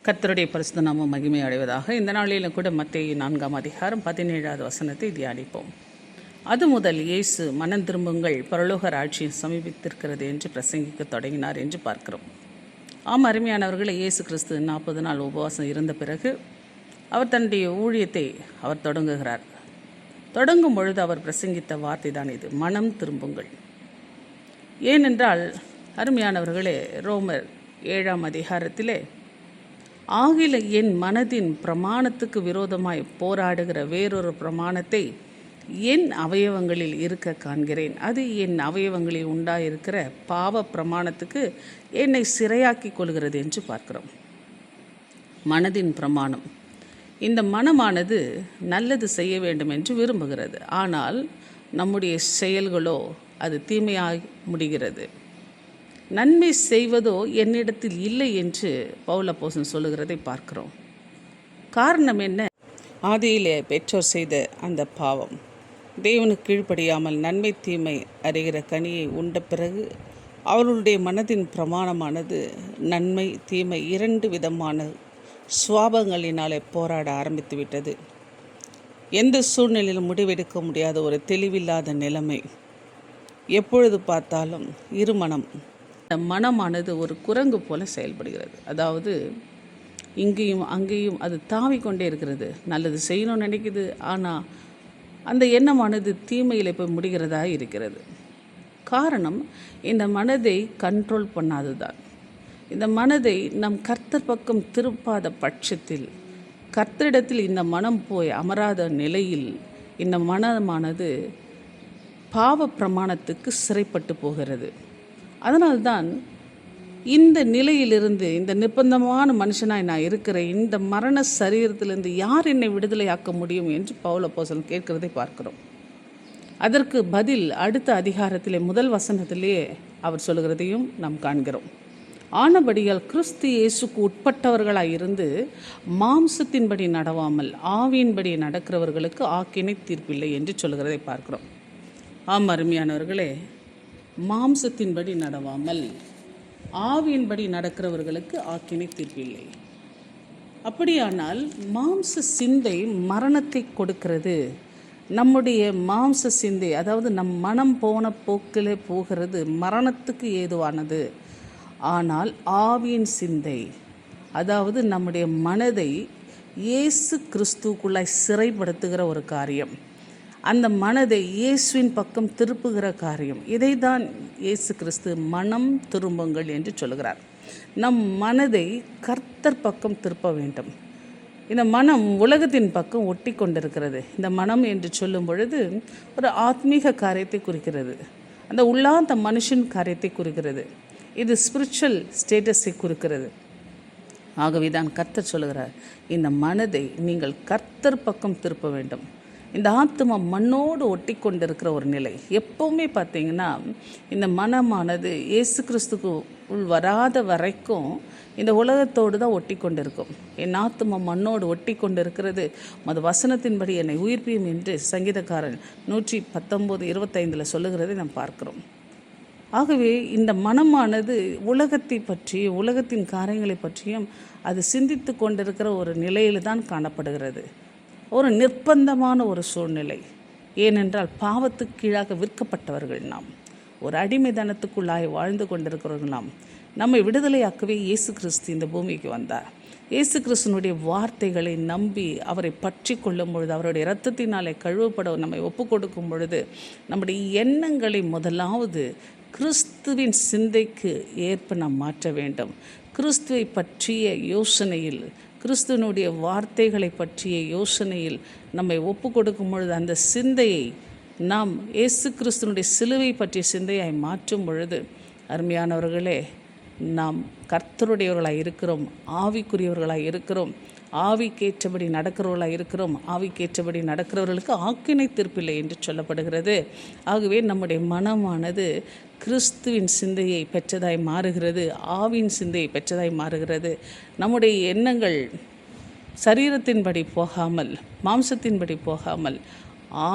கர்த்தருடைய பரிசுத்த நாமம் மகிமை அடைவதாக. இந்த நாளிலும் கூட மத்தேயு 4ஆம் அதிகாரம் 17வது வசனத்தை தியானிப்போம். அது முதல் இயேசு மனம் திரும்புங்கள், பரலோக ராட்சியம் சமீபித்திருக்கிறது என்று பிரசங்கிக்க தொடங்கினார் என்று பார்க்கிறோம். அருமையானவர்களை, இயேசு கிறிஸ்து 40 நாள் உபவாசம் இருந்த பிறகு அவர் தன்னுடைய ஊழியத்தை தொடங்குகிறார். தொடங்கும் பொழுது அவர் பிரசங்கித்த வார்த்தை தான் இது, மனம் திரும்புங்கள். ஏனென்றால் அருமையானவர்களே, ரோமர் 7ஆம் அதிகாரத்திலே, ஆகில என் மனதின் பிரமாணத்துக்கு விரோதமாய் போராடுகிற வேறொரு பிரமாணத்தை என் அவயவங்களில் இருக்க காண்கிறேன். அது என் அவயவங்களில் உண்டாயிருக்கிற பாவ பிரமாணத்துக்கு என்னை சிறையாக்கி கொள்கிறது என்று பார்க்கிறோம். மனதின் பிரமாணம். இந்த மனமானது நல்லது செய்ய வேண்டும் என்று விரும்புகிறது. ஆனால் நம்முடைய செயல்களோ அது தீமையாகி முடிகிறது. நன்மை செய்வதோ என்னிடத்தில் இல்லை என்று பவுல் அப்போஸ்தலன் சொல்லுகிறதை பார்க்கிறோம். காரணம் என்ன? ஆதியிலே பெற்றோர் செய்த அந்த பாவம். தேவனுக்கு கீழ்ப்படியாமல் நன்மை தீமை அறிகிற கனியை உண்ட பிறகு அவர்களுடைய மனதின் பிரமாணமானது நன்மை தீமை 2 விதமான சுவாபங்களினாலே போராட ஆரம்பித்து விட்டது. எந்த சூழ்நிலையிலும் முடிவெடுக்க முடியாத ஒரு தெளிவில்லாத நிலைமை. எப்பொழுது பார்த்தாலும் இருமனம். மனமானது ஒரு குரங்கு போல செயல்படுகிறது. அதாவது இங்கேயும் அங்கேயும் அது தாவிக்கொண்டே இருக்கிறது. நல்லது செய்யணும்னு நினைக்குது, ஆனால் அந்த எண்ணமானது தீமையில் போய் முடிகிறதா இருக்கிறது. காரணம், இந்த மனதை கண்ட்ரோல் பண்ணாதுதான். இந்த மனதை நம் கர்த்தர் பக்கம் திருப்பாத பட்சத்தில், கர்த்தரிடத்தில் இந்த மனம் போய் அமராத நிலையில் இந்த மனமானது பாவ பிரமாணத்துக்கு சிறைப்பட்டு போகிறது. அதனால்தான் இந்த நிலையிலிருந்து, இந்த நிர்பந்தமான மனுஷனாய் நான் இருக்கிற இந்த மரண சரீரத்திலிருந்து யார் என்னை விடுதலையாக்க முடியும் என்று பவுல் அப்போஸ்தலன் கேட்கிறதை பார்க்கிறோம். அதற்கு பதில் அடுத்த அதிகாரத்திலே 1 வசனத்திலேயே அவர் சொல்லுகிறதையும் நாம் காண்கிறோம். ஆனபடியால் கிறிஸ்து இயேசுக்கு உட்பட்டவர்களாய் இருந்து மாம்சத்தின்படி நடவாமல் ஆவியின்படி நடக்கிறவர்களுக்கு ஆக்கினை தீர்ப்பில்லை என்று சொல்லுகிறதை பார்க்கிறோம். அருமையானவர்களே, மாம்சத்தின்படி நடவாமல் ஆவியின்படி நடக்கிறவர்களுக்கு ஆக்கினை தீர்ப்பில்லை. அப்படியானால் மாம்ச சிந்தை மரணத்தை கொடுக்கிறது. நம்முடைய மாம்ச சிந்தை, அதாவது நம் மனம் போன போக்கில் போகிறது, மரணத்துக்கு ஏதுவானது. ஆனால் ஆவியின் சிந்தை, அதாவது நம்முடைய மனதை இயேசு கிறிஸ்துக்குள்ளாய் சிறைப்படுத்துகிற ஒரு காரியம், அந்த மனதை இயேசுவின் பக்கம் திருப்புகிற காரியம். இதை தான் இயேசு கிறிஸ்து மனம் திரும்புங்கள் என்று சொல்கிறார். நம் மனதை கர்த்தர் பக்கம் திருப்ப வேண்டும். இந்த மனம் உலகத்தின் பக்கம் ஒட்டி கொண்டிருக்கிறது. இந்த மனம் என்று சொல்லும் பொழுது ஒரு ஆத்மீக காரியத்தை குறிக்கிறது, அந்த உள்ளார்ந்த மனுஷன் காரியத்தை குறிக்கிறது. இது ஸ்பிரிச்சுவல் ஸ்டேட்டஸை குறிக்கிறது. ஆகவே தான் கர்த்தர் சொல்கிறார், இந்த மனதை நீங்கள் கர்த்தர் பக்கம் திருப்ப வேண்டும். இந்த ஆத்மா மண்ணோடு ஒட்டி கொண்டிருக்கிற ஒரு நிலை. எப்போவுமே பார்த்திங்கன்னா இந்த மனமானது இயேசு கிறிஸ்துக்கு உள் வராத வரைக்கும் இந்த உலகத்தோடு தான் ஒட்டி கொண்டிருக்கும். என் ஆத்மா மண்ணோடு ஒட்டி கொண்டு இருக்கிறது, மது வசனத்தின்படி என்னை உயிர்ப்பியும் என்று சங்கீதக்காரன் 119:25 சொல்லுகிறதை நாம் பார்க்கிறோம். ஆகவே இந்த மனமானது உலகத்தை பற்றி, உலகத்தின் காரியங்களை பற்றியும் அது சிந்தித்து கொண்டிருக்கிற ஒரு நிலையில் தான் காணப்படுகிறது. ஒரு நிர்பந்தமான ஒரு சூழ்நிலை. ஏனென்றால் பாவத்துக்கு கீழாக விற்கப்பட்டவர்கள் நாம், ஒரு அடிமைத்தனத்துக்குள்ளாய் வாழ்ந்து கொண்டிருக்கிறவர்கள் நாம். நம்மை விடுதலையாக்கவே இயேசு கிறிஸ்து இந்த பூமிக்கு வந்தார். இயேசு கிறிஸ்துனுடைய வார்த்தைகளை நம்பி அவரை பற்றி கொள்ளும் பொழுது, அவருடைய இரத்தத்தினாலே கழுவப்பட நம்மை ஒப்பு கொடுக்கும் பொழுது, நம்முடைய எண்ணங்களை முதலாவது கிறிஸ்துவின் சிந்தைக்கு ஏற்ப நாம் மாற்ற வேண்டும். கிறிஸ்துவை பற்றிய யோசனையில், கிறிஸ்துவனுடைய வார்த்தைகளை பற்றிய யோசனையில் நம்மை ஒப்பு கொடுக்கும் பொழுது, அந்த சிந்தையை நாம் இயேசு கிறிஸ்துவனுடைய சிலுவை பற்றிய சிந்தையாய் மாற்றும் பொழுது, அருமையானவர்களே, நாம் கர்த்தருடையவர்களாக இருக்கிறோம், ஆவிக்குரியவர்களாக இருக்கிறோம், ஆவிக்கேற்றபடி நடக்கிறவர்களாக இருக்கிறோம். ஆவிக்கேற்றபடி நடக்கிறவர்களுக்கு ஆக்கினை தீர்ப்பில்லை என்று சொல்லப்படுகிறது. ஆகவே நம்முடைய மனமானது கிறிஸ்துவின் சிந்தையை பெற்றதாய் மாறுகிறது, ஆவியின் சிந்தையை பெற்றதாய் மாறுகிறது. நம்முடைய எண்ணங்கள் சரீரத்தின்படி போகாமல், மாம்சத்தின்படி போகாமல்,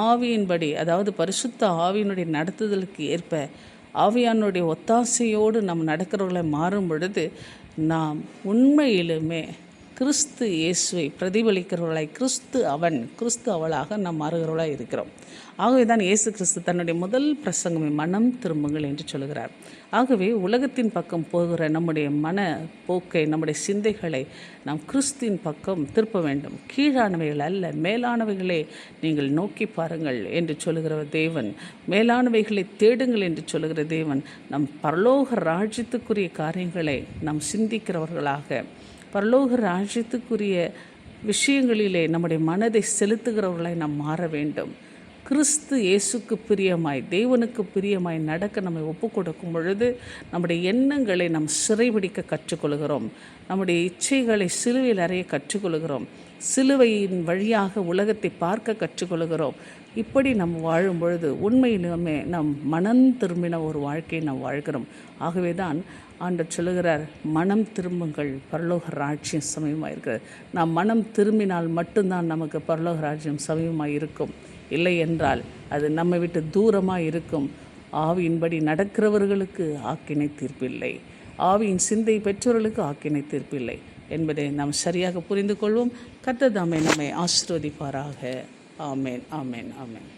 ஆவியின்படி, அதாவது பரிசுத்த ஆவியினுடைய நடத்துதலுக்கு ஏற்ப ஆவியானுடைய ஒத்தாசையோடு நாம் நடக்கிறவர்களை மாறும் பொழுது நாம் உண்மையிலுமே கிறிஸ்து இயேசுவை பிரதிபலிக்கிறவர்களாய் கிறிஸ்து அவளாக நாம் மாறுகிறவர்களாக இருக்கிறோம். ஆகவே தான் இயேசு கிறிஸ்து தன்னுடைய முதல் பிரசங்கமே மனம் திரும்புங்கள் என்று சொல்கிறார். ஆகவே உலகத்தின் பக்கம் போகிற நம்முடைய மன போக்கை, நம்முடைய சிந்தைகளை நாம் கிறிஸ்துவின் பக்கம் திருப்ப வேண்டும். கீழானவைகள் அல்ல, மேலானவைகளே நீங்கள் நோக்கி பாருங்கள் என்று சொல்லுகிற தேவன், மேலானவைகளை தேடுங்கள் என்று சொல்லுகிற தேவன், நம் பரலோக ராஜ்யத்துக்குரிய காரியங்களை நாம் சிந்திக்கிறவர்களாக, பரலோக ராஜ்யத்துக்குரிய விஷயங்களிலே நம்முடைய மனதை செலுத்துகிறவர்களாய் நாம் மாற வேண்டும். கிறிஸ்து இயேசுக்கு பிரியமாய், தேவனுக்கு பிரியமாய் நடக்க நம்மை ஒப்பு கொடுக்கும் பொழுது நம்முடைய எண்ணங்களை நாம் சிறைபிடிக்க கற்றுக்கொள்கிறோம். நம்முடைய இச்சைகளை சிலுவையில் அறைய கற்றுக்கொள்கிறோம். சிலுவையின் வழியாக உலகத்தை பார்க்க கற்றுக்கொள்கிறோம். இப்படி நாம் வாழும் பொழுது உண்மையிலுமே நாம் மனம் திரும்பின ஒரு வாழ்க்கையை நாம் வாழ்கிறோம். ஆகவே தான் ஆண்டவர் சொல்லுகிறார், மனம் திரும்புங்கள், பரலோக ராஜ்யம் சமயமாக இருக்கிறது. நாம் மனம் திரும்பினால் மட்டும்தான் நமக்கு பரலோக ராஜ்யம் சமயமாக இருக்கும். இல்லை என்றால் அது நம்மை விட்டு தூரமாக இருக்கும். ஆவியின்படி நடக்கிறவர்களுக்கு ஆக்கினை தீர்ப்பில்லை, ஆவியின் சிந்தை பெற்றவர்களுக்கு ஆக்கினை தீர்ப்பில்லை என்பதை நாம் சரியாக புரிந்து கொள்வோம். கர்த்தர் தாமே நம்மை ஆசீர்வதிப்பாராக. ஆமேன், ஆமேன், ஆமேன்.